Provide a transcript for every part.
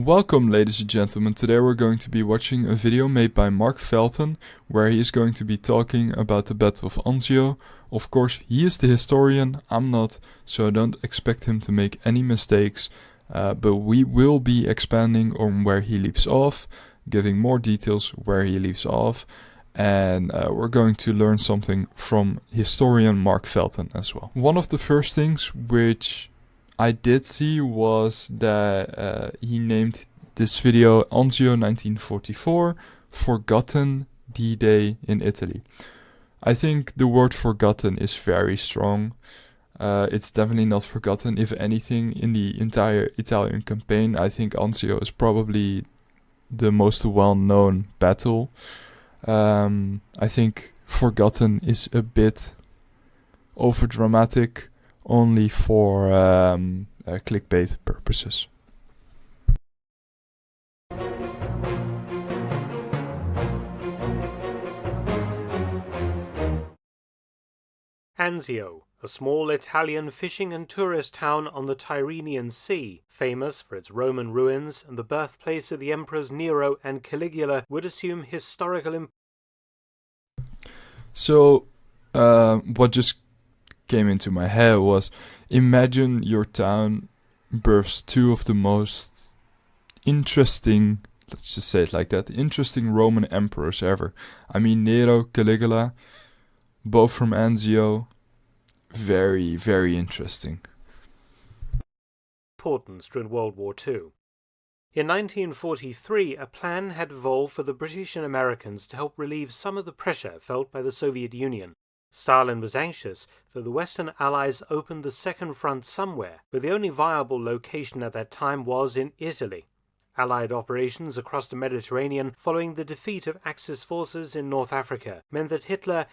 Welcome, ladies and gentlemen. Today we're going to be watching a video made by Mark Felton, where he is going to be talking about the Battle of Anzio. Of course, he is the historian, I'm not, so don't expect him to make any mistakes, but we will be expanding on where he leaves off, giving more details where he leaves off, and we're going to learn something from historian Mark Felton as well. One of the first things which I did see was that he named this video Anzio 1944, Forgotten D-Day in Italy. I think the word forgotten is very strong. It's definitely not forgotten. If anything, in the entire Italian campaign, I think Anzio is probably the most well-known battle. I think forgotten is a bit overdramatic, only for clickbait purposes. Anzio, a small Italian fishing and tourist town on the Tyrrhenian Sea, famous for its Roman ruins and the birthplace of the emperors Nero and Caligula, would assume historical importance. So, what just came into my head was, imagine your town births two of the most interesting, let's just say it like that, interesting Roman emperors ever. I mean, Nero, Caligula, both from Anzio. Very, very interesting. Importance during World War II. In 1943, a plan had evolved for the British and Americans to help relieve some of the pressure felt by the Soviet Union. Stalin was anxious that the Western Allies opened the second front somewhere, but the only viable location at that time was in Italy. Allied operations across the Mediterranean following the defeat of Axis forces in North Africa meant that Hitler...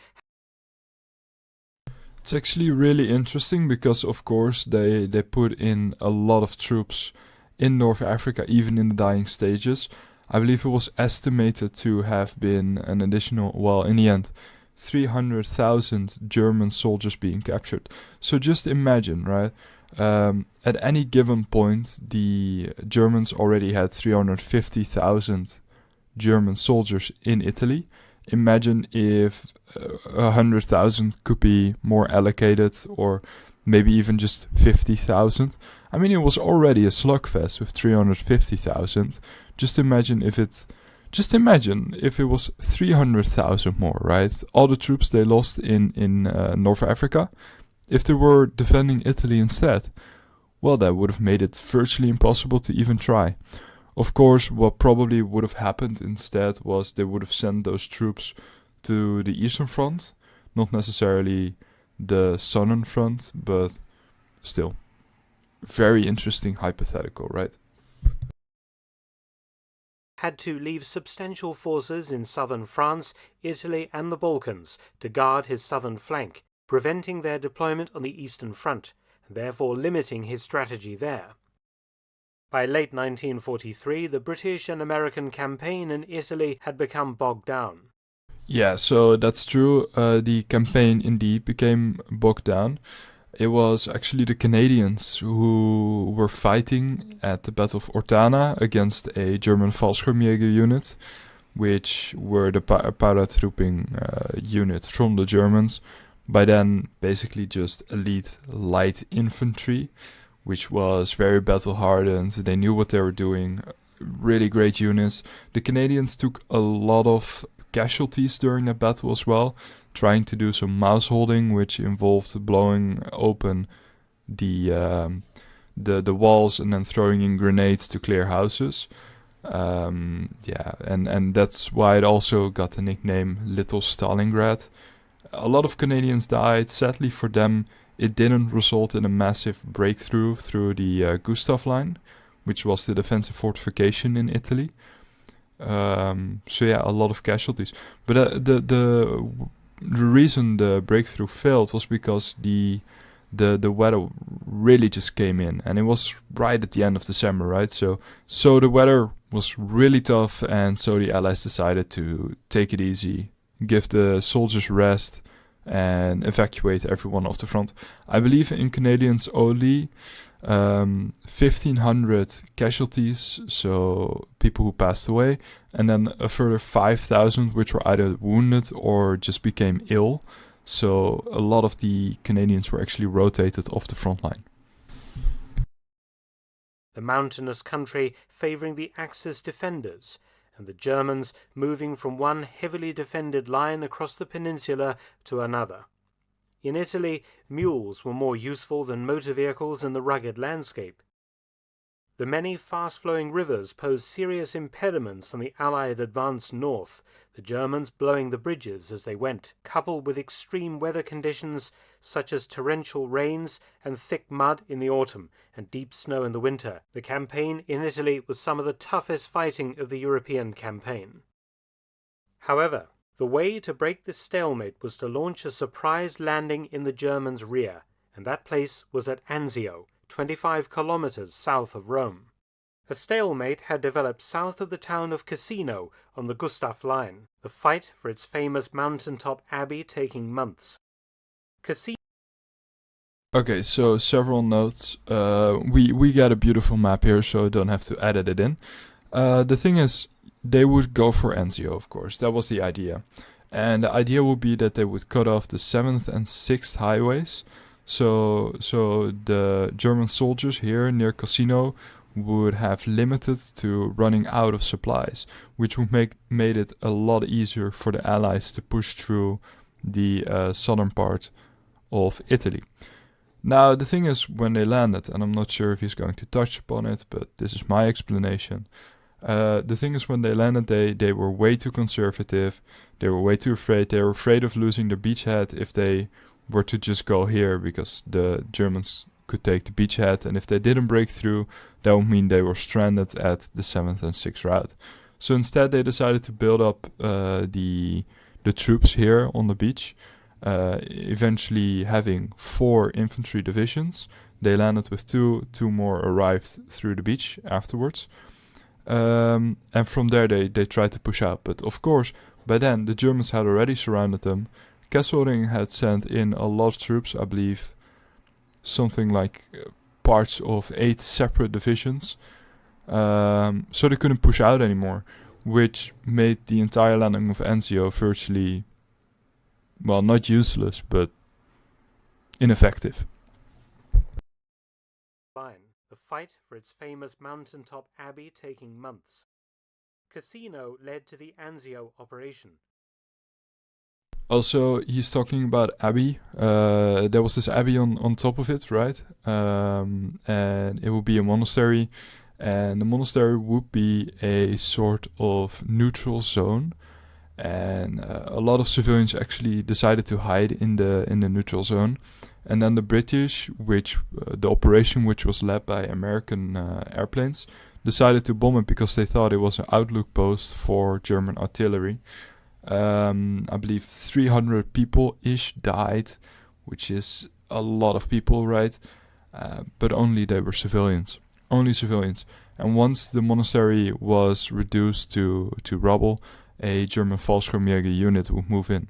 It's actually really interesting because, of course, they put in a lot of troops in North Africa, even in the dying stages. I believe it was estimated to have been an additional, well, in the end, 300,000 German soldiers being captured. So just imagine, right? At any given point, the Germans already had 350,000 German soldiers in Italy. Imagine if 100,000 could be more allocated, or maybe even just 50,000. I mean, it was already a slugfest with 350,000. Just imagine if it was 300,000 more, right? All the troops they lost in North Africa, if they were defending Italy instead, well, that would have made it virtually impossible to even try. Of course, what probably would have happened instead was they would have sent those troops to the Eastern Front, not necessarily the Southern Front, but still, very interesting hypothetical, right? Had to leave substantial forces in southern France, Italy and the Balkans to guard his southern flank, preventing their deployment on the Eastern Front, and therefore limiting his strategy there. By late 1943, the British and American campaign in Italy had become bogged down. Yeah, so that's true. The campaign indeed became bogged down. It was actually the Canadians who were fighting at the Battle of Ortana against a German Fallschirmjäger unit, which were the paratrooping unit from the Germans. By then, basically just elite light infantry, which was very battle-hardened. They knew what they were doing. Really great units. The Canadians took a lot of casualties during that battle as well, trying to do some mouse holding, which involved blowing open the walls and then throwing in grenades to clear houses. And that's why it also got the nickname Little Stalingrad. A lot of Canadians died. Sadly for them, it didn't result in a massive breakthrough through the Gustav Line, which was the defensive fortification in Italy. So yeah, a lot of casualties. But the reason the breakthrough failed was because the weather really just came in, and it was right at the end of December, right? So the weather was really tough, and so the Allies decided to take it easy, give the soldiers rest, and evacuate everyone off the front. I believe in Canadians only. 1,500 casualties, so people who passed away, and then a further 5,000 which were either wounded or just became ill. So a lot of the Canadians were actually rotated off the front line. The mountainous country favouring the Axis defenders, and the Germans moving from one heavily defended line across the peninsula to another. In Italy, mules were more useful than motor vehicles in the rugged landscape. The many fast-flowing rivers posed serious impediments on the Allied advance north, the Germans blowing the bridges as they went, coupled with extreme weather conditions such as torrential rains and thick mud in the autumn and deep snow in the winter. The campaign in Italy was some of the toughest fighting of the European campaign. However, the way to break this stalemate was to launch a surprise landing in the Germans' rear, and that place was at Anzio, 25 kilometers south of Rome. A stalemate had developed south of the town of Cassino on the Gustav Line, the fight for its famous mountaintop abbey taking months. Cassino. Okay, so several notes. We got a beautiful map here, so I don't have to edit it in. The thing is, they would go for Anzio, of course. That was the idea. And the idea would be that they would cut off the 7th and 6th highways. So the German soldiers here near Cassino would have limited to running out of supplies, which would made it a lot easier for the Allies to push through the southern part of Italy. Now, the thing is, when they landed, and I'm not sure if he's going to touch upon it, but this is my explanation. The thing is, when they landed, they were way too conservative. They were way too afraid. They were afraid of losing their beachhead if they were to just go here, because the Germans could take the beachhead, and if they didn't break through, that would mean they were stranded at the 7th and 6th route. So instead, they decided to build up the troops here on the beach, eventually having 4 infantry divisions. They landed with two more arrived through the beach afterwards. And from there they tried to push out, but of course by then the Germans had already surrounded them. Kesselring had sent in a lot of troops, I believe something like parts of 8 separate divisions, so they couldn't push out anymore, which made the entire landing of Anzio virtually, well, not useless, but ineffective. The fight for its famous mountaintop abbey taking months. Cassino led to the Anzio operation. Also, he's talking about abbey. There was this abbey on top of it, right? And it would be a monastery, and the monastery would be a sort of neutral zone. And a lot of civilians actually decided to hide in the neutral zone. And then the British, the operation which was led by American airplanes, decided to bomb it because they thought it was an outlook post for German artillery. I believe 300 people-ish died, which is a lot of people, right? But only they were civilians. Only civilians. And once the monastery was reduced to rubble, a German Fallschirmjäger unit would move in.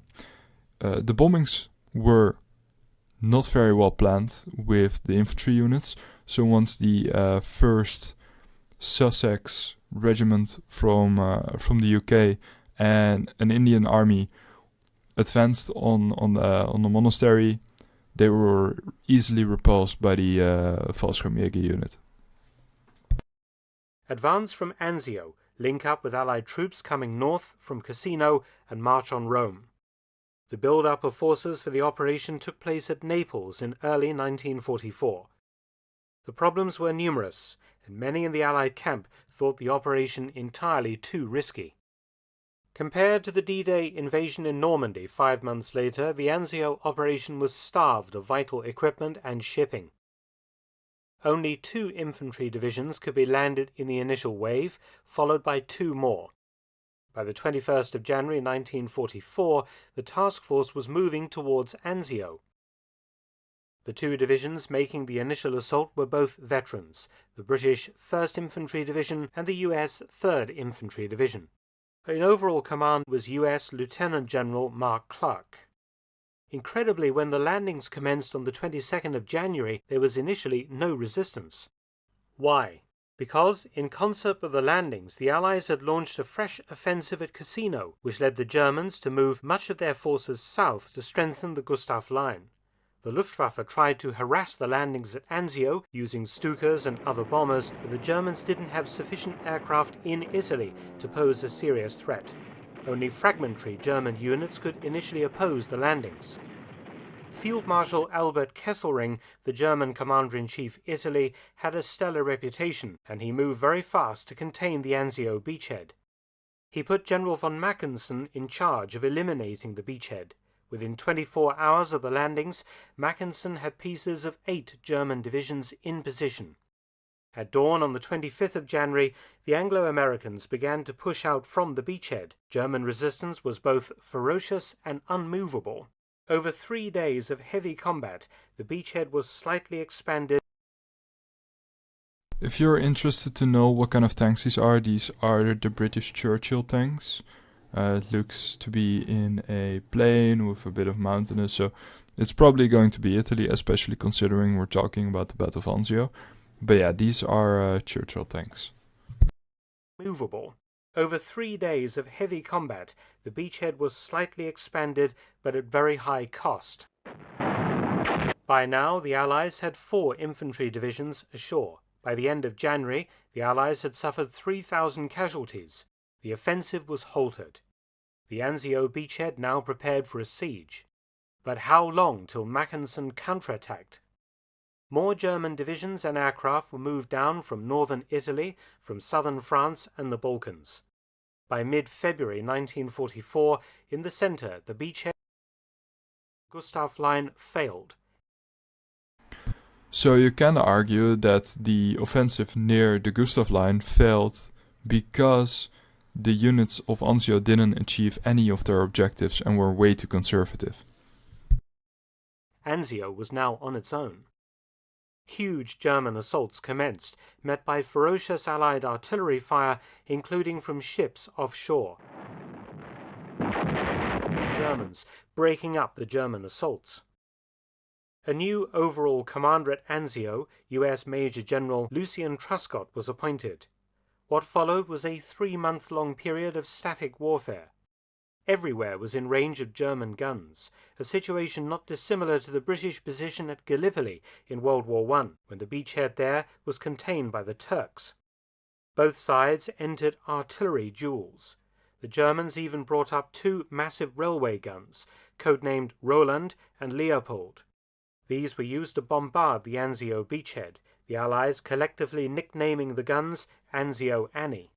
The bombings were not very well planned with the infantry units. So once the 1st Sussex regiment from the UK and an Indian army advanced on the monastery, they were easily repulsed by the Fallschirmjäger unit. Advance from Anzio, link up with Allied troops coming north from Cassino and march on Rome. The build-up of forces for the operation took place at Naples in early 1944. The problems were numerous, and many in the Allied camp thought the operation entirely too risky. Compared to the D-Day invasion in Normandy 5 months later, the Anzio operation was starved of vital equipment and shipping. Only 2 infantry divisions could be landed in the initial wave, followed by 2 more. By the 21st of January 1944, the task force was moving towards Anzio. The 2 divisions making the initial assault were both veterans, the British 1st Infantry Division and the US 3rd Infantry Division. In overall command was US Lieutenant General Mark Clark. Incredibly, when the landings commenced on the 22nd of January, there was initially no resistance. Why? Because, in concert with the landings, the Allies had launched a fresh offensive at Cassino, which led the Germans to move much of their forces south to strengthen the Gustav Line. The Luftwaffe tried to harass the landings at Anzio using Stukas and other bombers, but the Germans didn't have sufficient aircraft in Italy to pose a serious threat. Only fragmentary German units could initially oppose the landings. Field Marshal Albert Kesselring, the German Commander-in-Chief Italy, had a stellar reputation, and he moved very fast to contain the Anzio beachhead. He put General von Mackensen in charge of eliminating the beachhead. Within 24 hours of the landings, Mackensen had pieces of 8 German divisions in position. At dawn on the 25th of January, the Anglo-Americans began to push out from the beachhead. German resistance was both ferocious and unmovable. Over 3 days of heavy combat, the beachhead was slightly expanded. If you're interested to know what kind of tanks these are the British Churchill tanks. It looks to be in a plain with a bit of mountainous, so it's probably going to be Italy, especially considering we're talking about the Battle of Anzio. But yeah, these are Churchill tanks. Movable. Over 3 days of heavy combat, the beachhead was slightly expanded, but at very high cost. By now, the Allies had 4 infantry divisions ashore. By the end of January, the Allies had suffered 3,000 casualties. The offensive was halted. The Anzio beachhead now prepared for a siege. But how long till Mackensen counterattacked? More German divisions and aircraft were moved down from northern Italy, from southern France and the Balkans. By mid-February 1944, in the center, the beachhead Gustav Line failed. So you can argue that the offensive near the Gustav Line failed because the units of Anzio didn't achieve any of their objectives and were way too conservative. Anzio was now on its own. Huge German assaults commenced, met by ferocious Allied artillery fire, including from ships offshore. Germans breaking up the German assaults. A new overall commander at Anzio, U.S. Major General Lucien Truscott, was appointed. What followed was a 3-month-long period of static warfare. Everywhere was in range of German guns, a situation not dissimilar to the British position at Gallipoli in World War I, when the beachhead there was contained by the Turks. Both sides entered artillery duels. The Germans even brought up 2 massive railway guns, codenamed Roland and Leopold. These were used to bombard the Anzio beachhead, the Allies collectively nicknaming the guns Anzio Annie.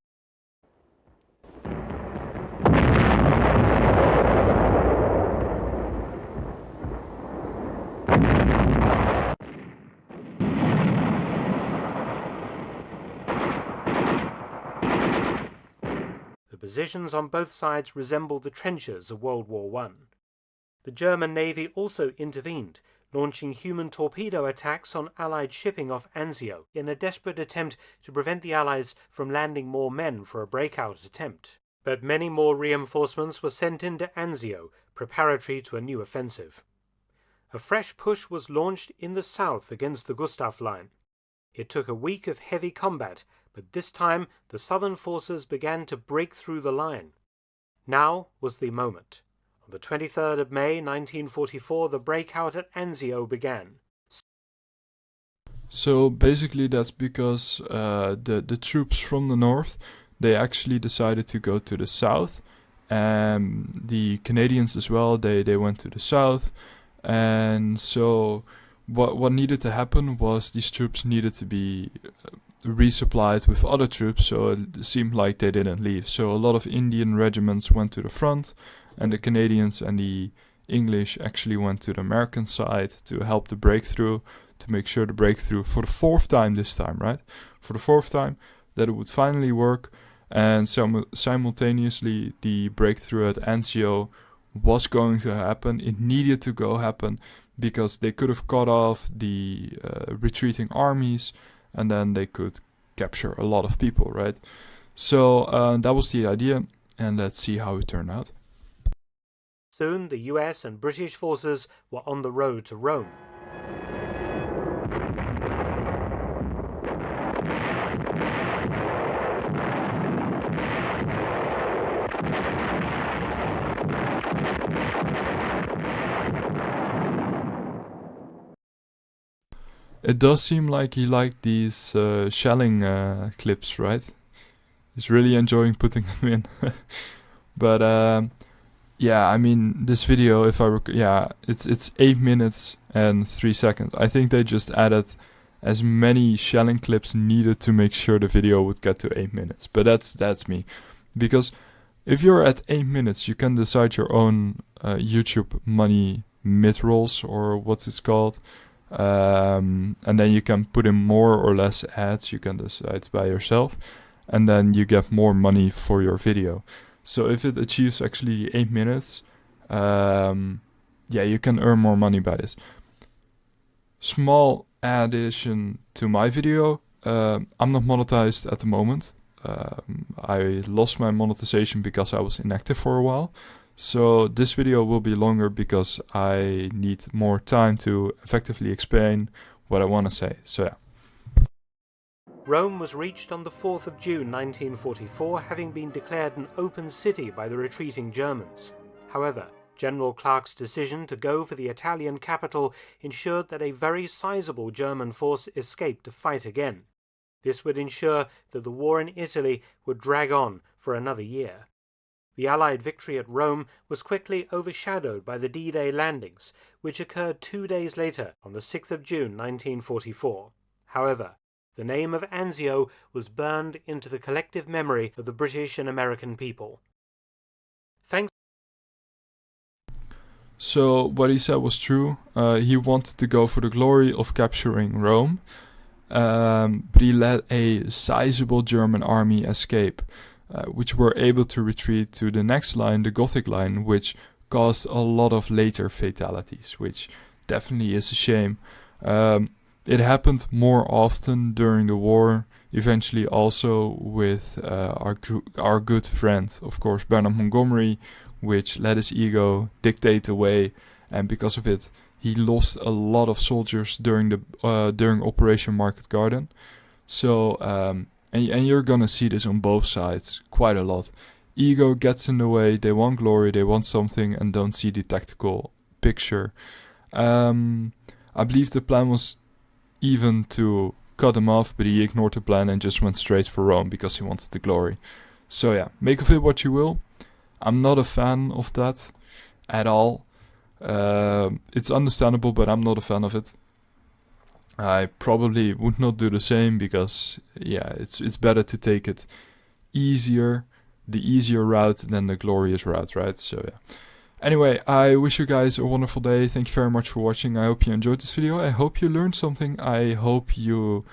The positions on both sides resembled the trenches of World War I. The German Navy also intervened, launching human torpedo attacks on Allied shipping off Anzio in a desperate attempt to prevent the Allies from landing more men for a breakout attempt. But many more reinforcements were sent into Anzio, preparatory to a new offensive. A fresh push was launched in the south against the Gustav Line. It took a week of heavy combat, but this time the southern forces began to break through the line. Now was the moment. On the 23rd of May 1944, the breakout at Anzio began. So basically that's because the troops from the north, they actually decided to go to the south. And the Canadians as well, they went to the south. And so what needed to happen was these troops needed to be resupplied with other troops, so it seemed like they didn't leave. So a lot of Indian regiments went to the front, and the Canadians and the English actually went to the American side to help the breakthrough, to make sure the breakthrough for the 4th time this time, right? For the 4th time, that it would finally work. And simultaneously, the breakthrough at Anzio was going to happen. It needed to happen because they could have cut off the retreating armies, and then they could capture a lot of people, right? So that was the idea, and let's see how it turned out. Soon the US and British forces were on the road to Rome. It does seem like he liked these shelling clips, right? He's really enjoying putting them in. But yeah, I mean, this video, if I yeah, it's 8 minutes and 3 seconds. I think they just added as many shelling clips needed to make sure the video would get to 8 minutes. But that's me, because if you're at 8 minutes, you can decide your own YouTube money mid-rolls, or what's it called. And then you can put in more or less ads. You can decide by yourself, and then you get more money for your video. So if it achieves actually 8 minutes, yeah, you can earn more money by this. Small addition to my video, I'm not monetized at the moment. I lost my monetization because I was inactive for a while. So this video will be longer because I need more time to effectively explain what I want to say. So yeah. Rome was reached on the 4th of June 1944, having been declared an open city by the retreating Germans. However, General Clark's decision to go for the Italian capital ensured that a very sizable German force escaped to fight again. This would ensure that the war in Italy would drag on for another year. The Allied victory at Rome was quickly overshadowed by the D-Day landings, which occurred 2 days later on the 6th of June 1944. However, the name of Anzio was burned into the collective memory of the British and American people. Thanks. So what he said was true. He wanted to go for the glory of capturing Rome, but he let a sizable German army escape, which were able to retreat to the next line, the Gothic line, which caused a lot of later fatalities, which definitely is a shame. It happened more often during the war, eventually also with our good friend, of course, Bernard Montgomery, which let his ego dictate the way, and because of it, he lost a lot of soldiers during Operation Market Garden. So, and you're gonna see this on both sides quite a lot. Ego gets in the way, they want glory, they want something, and don't see the tactical picture. I believe the plan was even to cut him off, but he ignored the plan and just went straight for Rome because he wanted the glory. So yeah, make of it what you will. I'm not a fan of that at all. It's understandable, but I'm not a fan of it. I probably would not do the same because, yeah, it's better to take it the easier route than the glorious route, right? So yeah. Anyway, I wish you guys a wonderful day. Thank you very much for watching. I hope you enjoyed this video. I hope you learned something. I hope you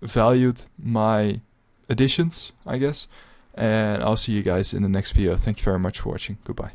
valued my additions, I guess. And I'll see you guys in the next video. Thank you very much for watching. Goodbye.